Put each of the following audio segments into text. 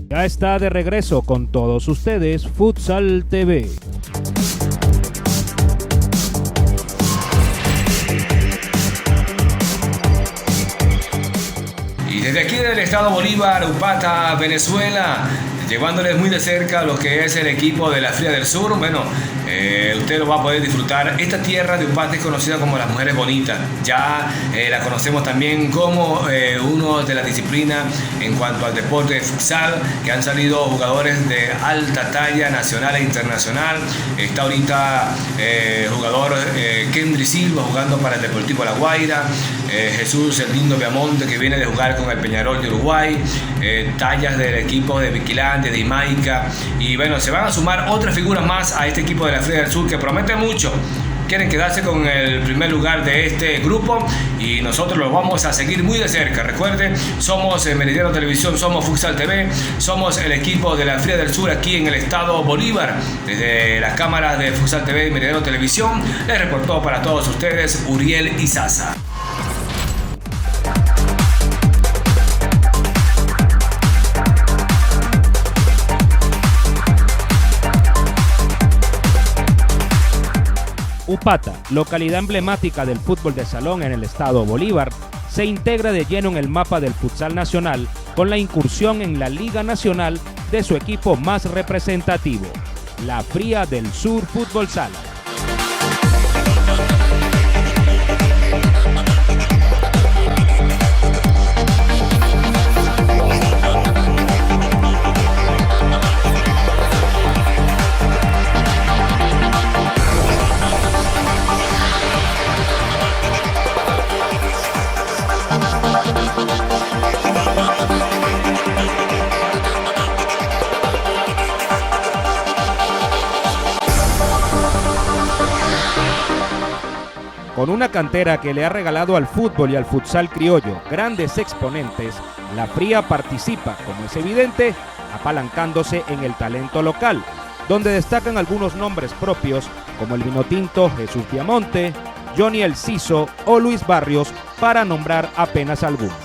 Ya está de regreso con todos ustedes Futsal TV. Y desde aquí del estado Bolívar, Upata, Venezuela, llevándoles muy de cerca lo que es el equipo de la Fría del Sur. Bueno, usted lo va a poder disfrutar. Esta tierra de Upata es conocida como las mujeres bonitas. Ya la conocemos también como uno de las disciplinas en cuanto al deporte de futsal, que han salido jugadores de alta talla nacional e internacional. Está ahorita jugador Kendry Silva jugando para el Deportivo La Guaira, Jesús el Lindo Viamonte, que viene de jugar con el Peñarol de Uruguay, tallas del equipo de Viquilante, de Imaica, y bueno, se van a sumar otras figuras más a este equipo de la Fría del Sur que promete mucho. Quieren quedarse con el primer lugar de este grupo y nosotros los vamos a seguir muy de cerca. Recuerden, somos Meridiano Televisión, somos Futsal TV, somos el equipo de la Fría del Sur aquí en el estado Bolívar. Desde las cámaras de Futsal TV y Meridiano Televisión les reportó para todos ustedes Uriel Izaza. Upata, localidad emblemática del fútbol de salón en el estado Bolívar, se integra de lleno en el mapa del futsal nacional con la incursión en la Liga Nacional de su equipo más representativo, la Fría del Sur Fútbol Sala. Con una cantera que le ha regalado al fútbol y al futsal criollo grandes exponentes, la Fría participa, como es evidente, apalancándose en el talento local, donde destacan algunos nombres propios como el vinotinto Jesús Viamonte, Johnny El Ciso o Luis Barrios, para nombrar apenas algunos.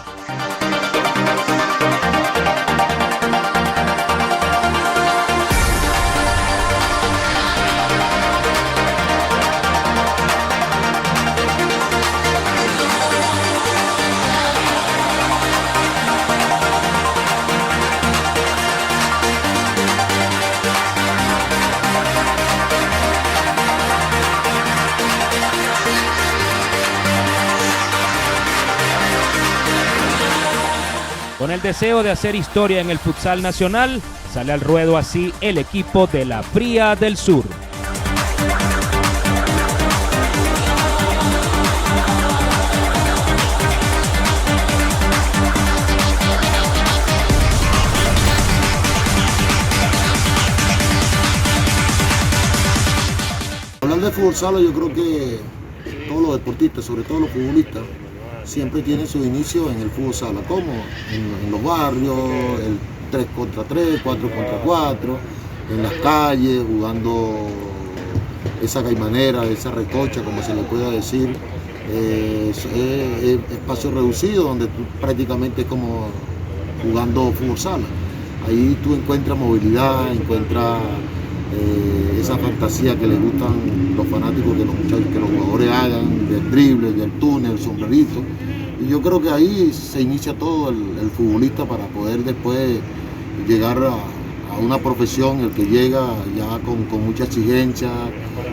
Con el deseo de hacer historia en el futsal nacional, sale al ruedo así el equipo de la Fría del Sur. Hablar de fútbol sala, yo creo que todos los deportistas, sobre todo los futbolistas, siempre tienen su inicio en el fútbol sala, como en los barrios, el 3 contra 3, 4 contra 4, en las calles, jugando esa caimanera, esa recocha, como se le pueda decir. Es espacio reducido, donde tú prácticamente es como jugando fútbol sala. Ahí tú encuentras movilidad, encuentras esa fantasía que les gustan los fanáticos, que los muchachos, que los jugadores hagan, del drible, del túnel, el sombrerito. Y yo creo que ahí se inicia todo el futbolista para poder después llegar a una profesión, el que llega ya con mucha exigencia,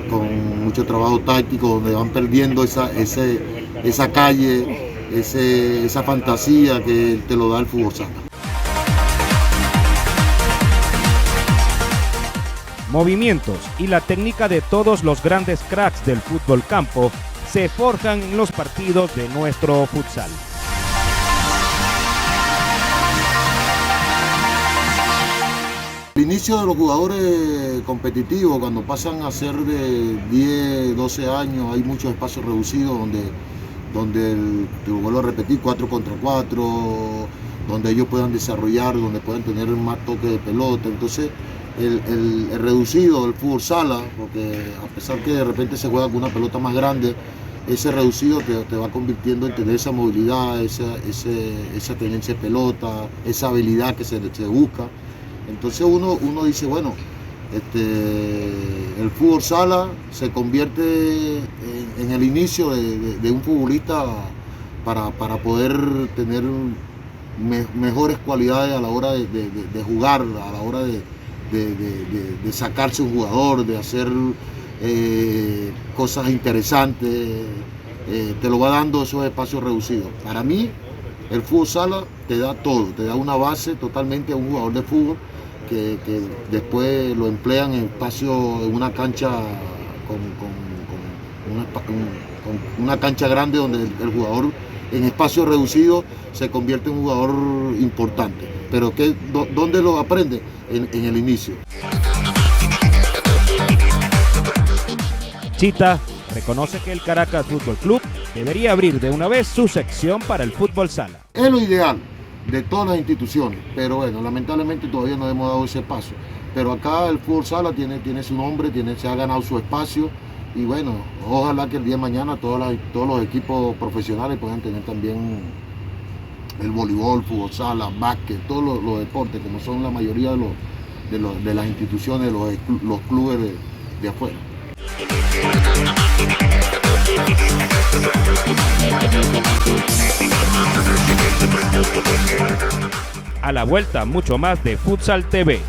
con mucho trabajo táctico, donde van perdiendo esa calle, esa fantasía que te lo da el fútbol sala. Movimientos y la técnica de todos los grandes cracks del fútbol campo se forjan en los partidos de nuestro futsal. El inicio de los jugadores competitivos, cuando pasan a ser de 10, 12 años, hay muchos espacios reducidos donde te vuelvo a repetir, 4 contra 4, donde ellos puedan desarrollar, donde puedan tener más toque de pelota. Entonces, el reducido del fútbol sala, porque a pesar que de repente se juega con una pelota más grande, ese reducido te va convirtiendo en tener esa movilidad, esa tenencia de pelota, esa habilidad que se busca. Entonces uno dice, bueno, el fútbol sala se convierte en el inicio de un futbolista para poder tener mejores cualidades a la hora de jugar, a la hora de sacarse un jugador, de hacer cosas interesantes, te lo va dando esos espacios reducidos. Para mí, el fútbol sala te da todo, te da una base totalmente a un jugador de fútbol que después lo emplean en espacio, en una cancha con una cancha grande donde el jugador en espacio reducido se convierte en un jugador importante. Pero ¿dónde lo aprende? En el inicio. Chita reconoce que el Caracas Fútbol Club debería abrir de una vez su sección para el fútbol sala. Es lo ideal de todas las instituciones, pero bueno, lamentablemente todavía no hemos dado ese paso. Pero acá el fútbol sala tiene su nombre, se ha ganado su espacio y bueno, ojalá que el día de mañana todos los equipos profesionales puedan tener también el voleibol, fútbol sala, básquet, todos los deportes, como son la mayoría de las instituciones, los clubes de afuera. A la vuelta, mucho más de Futsal TV.